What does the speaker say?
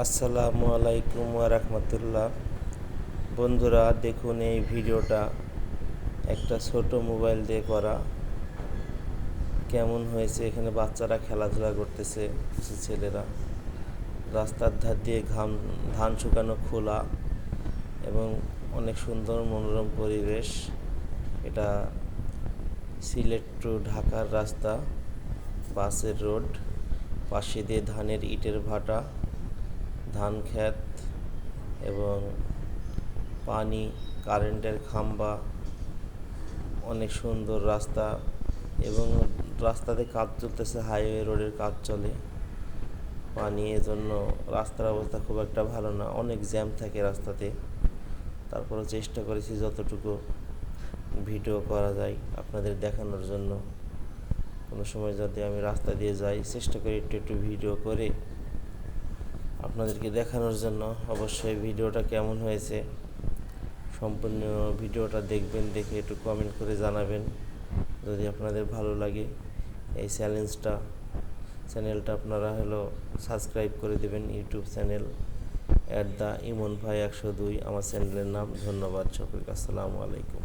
আসসালামু আলাইকুম ওয়া রাহমাতুল্লাহ। বন্ধুরা, দেখুন এই ভিডিওটা একটা ছোট মোবাইল দিয়ে করা। কেমন হয়েছে? এখানে বাচ্চারা খেলাধুলা করতেছে, কিছু ছেলেরা রাস্তার ধার দিয়ে ধান শুকানো খোলা এবং অনেক সুন্দর মনোরম পরিবেশ। এটা সিলেট টু ঢাকার রাস্তা, বাসের রোড, পাশে দিয়ে ধানের ইটের ভাটা, ধান ক্ষেত এবং পানি, কারেন্টের খাম্বা, অনেক সুন্দর রাস্তা এবং রাস্তাতে কাজ চলতেছে, হাইওয়ে রোডের কাজ চলে। পানি, এজন্য রাস্তার অবস্থা খুব একটা ভালো না, অনেক জ্যাম থাকে রাস্তাতে। তারপরেও চেষ্টা করেছি যতটুকু ভিডিও করা যায় আপনাদের দেখানোর জন্য। কোনো সময় যদি আমি রাস্তা দিয়ে যাই, চেষ্টা করি একটু একটু ভিডিও করে আপনাদেরকে দেখানোর জন্য। অবশ্যই ভিডিওটা কেমন হয়েছে সম্পূর্ণ ভিডিওটা দেখবেন, দেখে একটু কমেন্ট করে জানাবেন যদি আপনাদের ভালো লাগে। এই চ্যানেলটা আপনারা সাবস্ক্রাইব করে দেবেন। ইউটিউব চ্যানেল @ইমন ভাই 102 আমার চ্যানেলের নাম। ধন্যবাদ সকলকে। আসসালামু আলাইকুম।